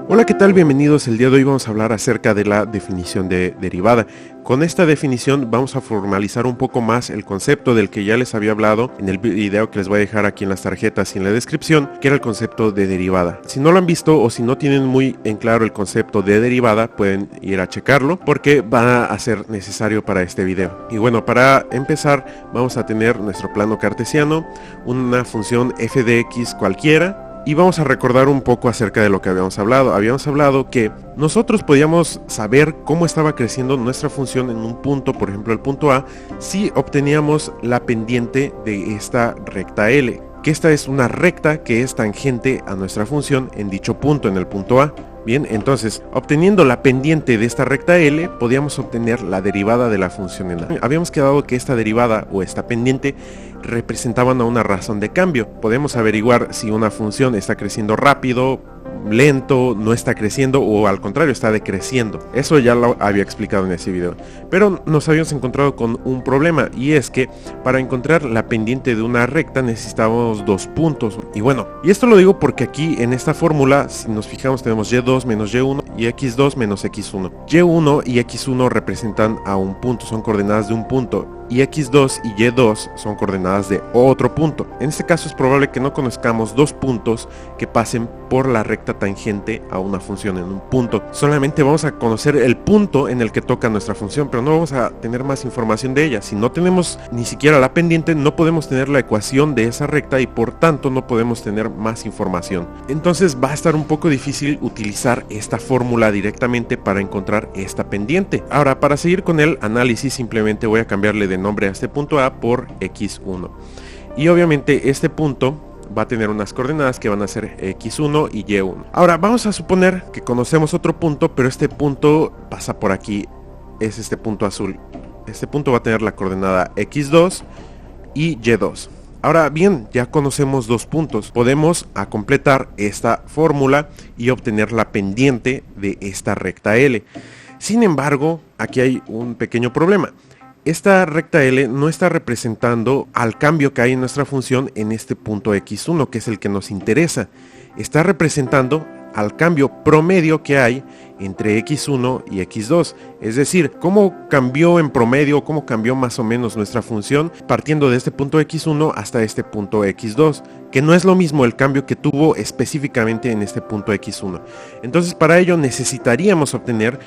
Hola, ¿qué tal? Bienvenidos. El día de hoy vamos a hablar acerca de la definición de derivada. Con esta definición vamos a formalizar un poco más el concepto del que ya les había hablado en el video que les voy a dejar aquí en las tarjetas y en la descripción, que era el concepto de derivada. Si no lo han visto o si no tienen muy en claro el concepto de derivada, pueden ir a checarlo porque va a ser necesario para este video. Y bueno, para empezar vamos a tener nuestro plano cartesiano, una función f de x cualquiera. Y vamos a recordar un poco acerca de lo que habíamos hablado. Habíamos hablado que nosotros podíamos saber cómo estaba creciendo nuestra función en un punto, por ejemplo el punto A, si obteníamos la pendiente de esta recta L, que esta es una recta que es tangente a nuestra función en dicho punto, en el punto A. Bien, entonces, obteniendo la pendiente de esta recta L, podíamos obtener la derivada de la función en A. Habíamos quedado que esta derivada o esta pendiente representaban a una razón de cambio. Podemos averiguar si una función está creciendo rápido, lento, no está creciendo o al contrario está decreciendo. Eso ya lo había explicado en ese video. Pero nos habíamos encontrado con un problema, y es que para encontrar la pendiente de una recta necesitábamos dos puntos. Y bueno, y esto lo digo porque aquí en esta fórmula, si nos fijamos, tenemos y2 menos y1 y x2 menos x1. y1 y x1 representan a un punto, son coordenadas de un punto. Y x2 y y2 son coordenadas de otro punto. En este caso es probable que no conozcamos dos puntos que pasen por la recta tangente a una función en un punto. Solamente vamos a conocer el punto en el que toca nuestra función, pero no vamos a tener más información de ella. Si no tenemos ni siquiera la pendiente, no podemos tener la ecuación de esa recta y por tanto no podemos tener más información. Entonces va a estar un poco difícil utilizar esta fórmula directamente para encontrar esta pendiente. Ahora, para seguir con el análisis, simplemente voy a cambiarle de nombre a este punto A por x1. Y obviamente este punto va a tener unas coordenadas que van a ser x1 y y1. Ahora vamos a suponer que conocemos otro punto, pero este punto pasa por aquí, es este punto azul. Este punto va a tener la coordenada x2 y y2. Ahora bien, ya conocemos dos puntos. Podemos completar esta fórmula y obtener la pendiente de esta recta L. Sin embargo, aquí hay un pequeño problema. Esta recta L no está representando al cambio que hay en nuestra función en este punto x1, que es el que nos interesa. Está representando al cambio promedio que hay entre x1 y x2. Es decir, cómo cambió en promedio, cómo cambió más o menos nuestra función partiendo de este punto x1 hasta este punto x2, que no es lo mismo el cambio que tuvo específicamente en este punto x1. Entonces, para ello necesitaríamos obtener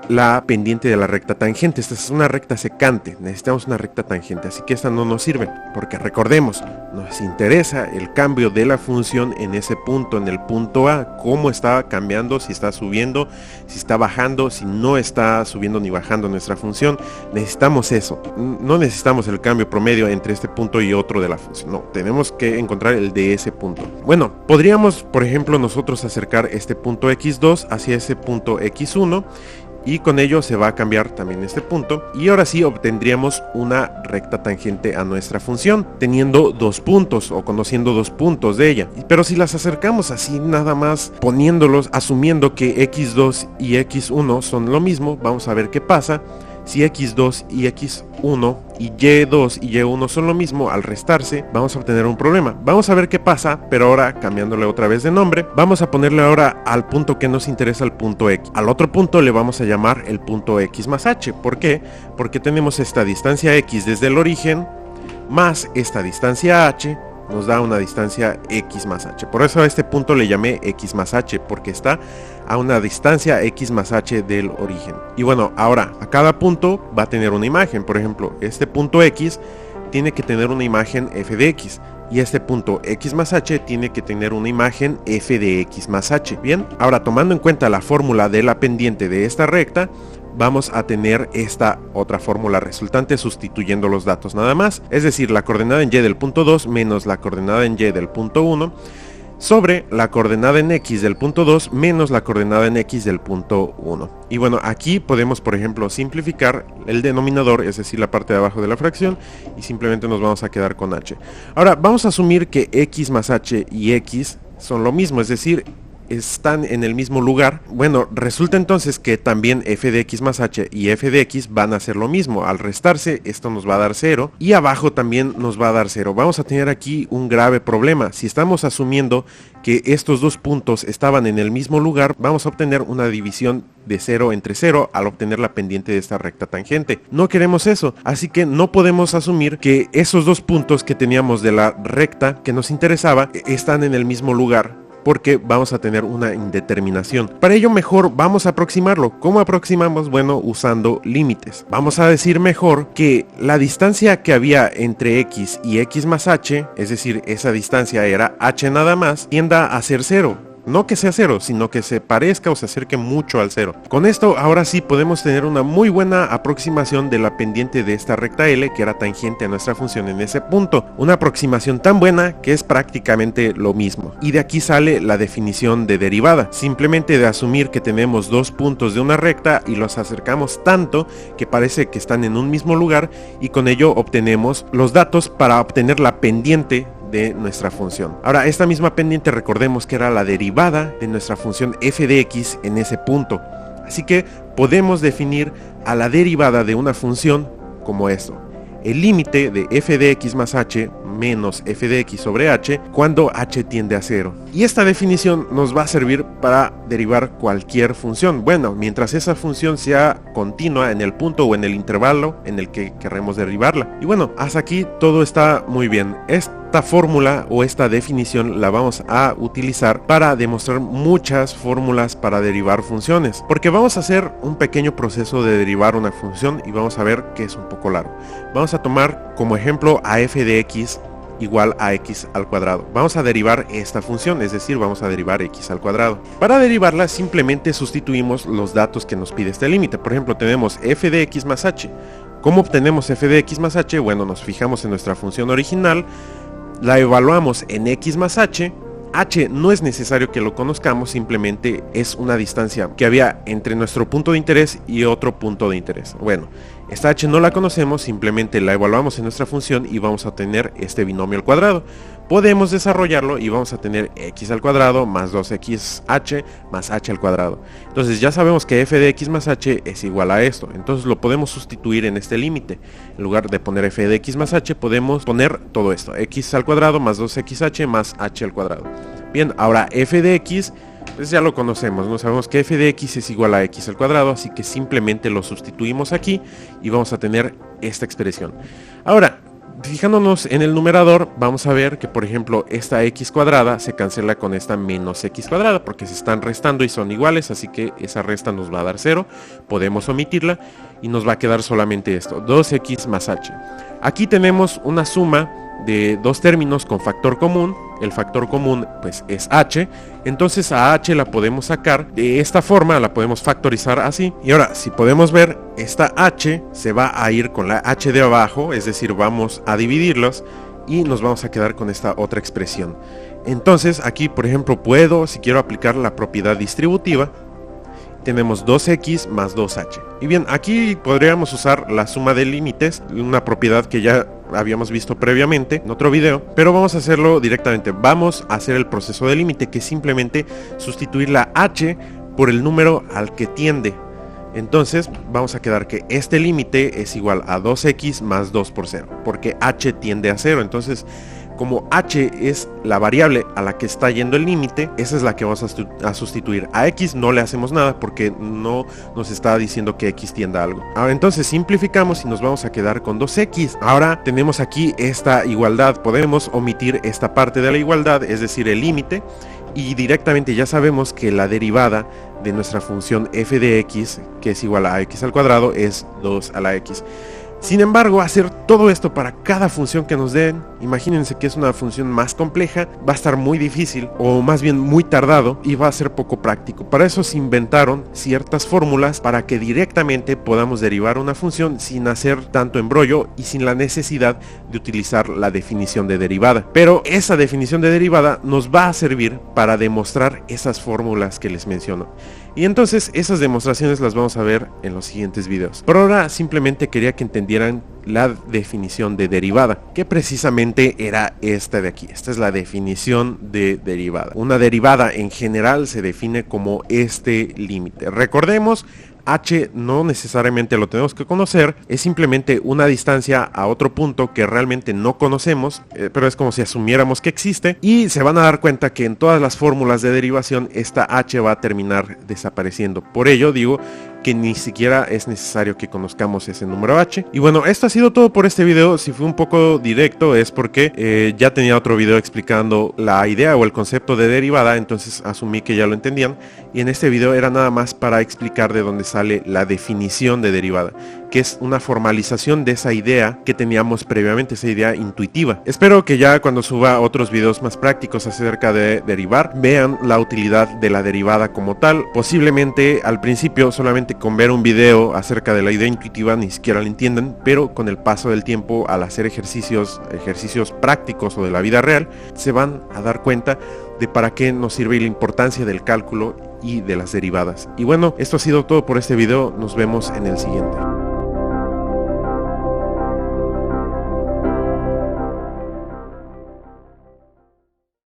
la pendiente de la recta tangente. Esta es una recta secante, necesitamos una recta tangente, así que esta no nos sirve, porque recordemos, nos interesa el cambio de la función en ese punto, en el punto A, cómo está cambiando, si está subiendo, si está bajando, si no está subiendo ni bajando nuestra función. Necesitamos eso, no necesitamos el cambio promedio entre este punto y otro de la función, no, tenemos que encontrar el de ese punto. Bueno, podríamos, por ejemplo, nosotros acercar este punto x2 hacia ese punto x1, y con ello se va a cambiar también este punto, y ahora sí obtendríamos una recta tangente a nuestra función, teniendo dos puntos o conociendo dos puntos de ella. Pero si las acercamos así nada más poniéndolos, asumiendo que x2 y x1 son lo mismo, vamos a ver qué pasa. Si x2 y x1 y y2 y y1 son lo mismo, al restarse vamos a obtener un problema. Vamos a ver qué pasa, pero ahora cambiándole otra vez de nombre, vamos a ponerle ahora al punto que nos interesa, el punto x. Al otro punto le vamos a llamar el punto x más h. ¿Por qué? Porque tenemos esta distancia x desde el origen más esta distancia h, nos da una distancia x más h. Por eso a este punto le llamé x más h, porque está a una distancia x más h del origen. Y bueno, ahora a cada punto va a tener una imagen. Por ejemplo, este punto x tiene que tener una imagen f de x, y este punto x más h tiene que tener una imagen f de x más h. Bien, ahora tomando en cuenta la fórmula de la pendiente de esta recta, vamos a tener esta otra fórmula resultante sustituyendo los datos nada más, es decir, la coordenada en y del punto 2 menos la coordenada en y del punto 1 sobre la coordenada en x del punto 2 menos la coordenada en x del punto 1. Y bueno, aquí podemos, por ejemplo, simplificar el denominador, es decir, la parte de abajo de la fracción, y simplemente nos vamos a quedar con h. Ahora, vamos a asumir que x más h y x son lo mismo, es decir, están en el mismo lugar, bueno, resulta entonces que también f de x más h y f de x van a hacer lo mismo. Al restarse, esto nos va a dar 0 y abajo también nos va a dar 0. Vamos a tener aquí un grave problema. Si estamos asumiendo que estos dos puntos estaban en el mismo lugar, vamos a obtener una división de 0 entre 0 al obtener la pendiente de esta recta tangente. No queremos eso, así que no podemos asumir que esos dos puntos que teníamos de la recta que nos interesaba están en el mismo lugar, porque vamos a tener una indeterminación. Para ello mejor vamos a aproximarlo. ¿Cómo aproximamos? Bueno, usando límites. Vamos a decir mejor que la distancia que había entre x y x más h, es decir, esa distancia era h nada más, tienda a ser 0. No que sea 0, sino que se parezca o se acerque mucho al 0. Con esto, ahora sí podemos tener una muy buena aproximación de la pendiente de esta recta L, que era tangente a nuestra función en ese punto. Una aproximación tan buena que es prácticamente lo mismo. Y de aquí sale la definición de derivada. Simplemente de asumir que tenemos dos puntos de una recta y los acercamos tanto que parece que están en un mismo lugar, y con ello obtenemos los datos para obtener la pendiente de nuestra función. Ahora, esta misma pendiente recordemos que era la derivada de nuestra función f de x en ese punto. Así que podemos definir a la derivada de una función como esto: el límite de f de x más h menos f de x sobre h cuando h tiende a 0. Y esta definición nos va a servir para derivar cualquier función. Bueno, mientras esa función sea continua en el punto o en el intervalo en el que queremos derivarla. Y bueno, hasta aquí todo está muy bien. Esta fórmula o esta definición la vamos a utilizar para demostrar muchas fórmulas para derivar funciones, porque vamos a hacer un pequeño proceso de derivar una función y vamos a ver que es un poco largo. Vamos a tomar como ejemplo a f de x igual a x al cuadrado. Vamos a derivar esta función, es decir, vamos a derivar x al cuadrado. Para derivarla simplemente sustituimos los datos que nos pide este límite. Por ejemplo, tenemos f de x más h. ¿Cómo obtenemos f de x más h? Bueno, nos fijamos en nuestra función original, la evaluamos en x más h. H no es necesario que lo conozcamos, simplemente es una distancia que había entre nuestro punto de interés y otro punto de interés. Bueno, esta h no la conocemos, simplemente la evaluamos en nuestra función y vamos a tener este binomio al cuadrado. Podemos desarrollarlo y vamos a tener x al cuadrado más 2xh más h al cuadrado. Entonces ya sabemos que f de x más h es igual a esto. Entonces lo podemos sustituir en este límite. En lugar de poner f de x más h, podemos poner todo esto: x al cuadrado más 2xh más h al cuadrado. Bien, ahora f de x, pues ya lo conocemos, ¿no? Sabemos que f de x es igual a x al cuadrado, así que simplemente lo sustituimos aquí y vamos a tener esta expresión. Ahora, fijándonos en el numerador, vamos a ver que, por ejemplo, esta x cuadrada se cancela con esta menos x cuadrada, porque se están restando y son iguales, así que esa resta nos va a dar 0. Podemos omitirla y nos va a quedar solamente esto: 2x más h. Aquí tenemos una suma de dos términos con factor común. El factor común pues es h, entonces a h la podemos sacar de esta forma, la podemos factorizar así. Y ahora, si podemos ver, esta h se va a ir con la h de abajo, es decir, vamos a dividirlos y nos vamos a quedar con esta otra expresión. Entonces aquí, por ejemplo, puedo, si quiero aplicar la propiedad distributiva, tenemos 2x más 2h. Y bien, aquí podríamos usar la suma de límites, una propiedad que ya habíamos visto previamente en otro video, pero vamos a hacerlo directamente. Vamos a hacer el proceso de límite, que es simplemente sustituir la h por el número al que tiende. Entonces vamos a quedar que este límite es igual a 2x más 2 por 0, porque h tiende a 0. Entonces, como h es la variable a la que está yendo el límite, esa es la que vamos a sustituir. A x no le hacemos nada porque no nos está diciendo que x tienda a algo. Ahora entonces simplificamos y nos vamos a quedar con 2x. Ahora tenemos aquí esta igualdad. Podemos omitir esta parte de la igualdad, es decir, el límite, y directamente ya sabemos que la derivada de nuestra función f de x, que es igual a x al cuadrado, es 2 a la x. Sin embargo, hacer todo esto para cada función que nos den, imagínense que es una función más compleja, va a estar muy difícil, o más bien muy tardado, y va a ser poco práctico. Para eso se inventaron ciertas fórmulas para que directamente podamos derivar una función sin hacer tanto embrollo y sin la necesidad de utilizar la definición de derivada. Pero esa definición de derivada nos va a servir para demostrar esas fórmulas que les menciono. Y entonces esas demostraciones las vamos a ver en los siguientes videos. Por ahora simplemente quería que entendieran la definición de derivada, que precisamente era esta de aquí. Esta es la definición de derivada. Una derivada en general se define como este límite. Recordemos, h no necesariamente lo tenemos que conocer, es simplemente una distancia a otro punto que realmente no conocemos, pero es como si asumiéramos que existe, y se van a dar cuenta que en todas las fórmulas de derivación esta h va a terminar desapareciendo. Por ello digo que ni siquiera es necesario que conozcamos ese número h. Y bueno, esto ha sido todo por este video. Si fue un poco directo es porque ya tenía otro video explicando la idea o el concepto de derivada, entonces asumí que ya lo entendían, y en este video era nada más para explicar de dónde sale la definición de derivada, que es una formalización de esa idea que teníamos previamente, esa idea intuitiva. Espero que ya cuando suba otros videos más prácticos acerca de derivar, vean la utilidad de la derivada como tal. Posiblemente al principio solamente con ver un video acerca de la idea intuitiva ni siquiera lo entiendan, pero con el paso del tiempo, al hacer ejercicios prácticos o de la vida real, se van a dar cuenta de para qué nos sirve y la importancia del cálculo y de las derivadas. Y bueno, esto ha sido todo por este video, nos vemos en el siguiente.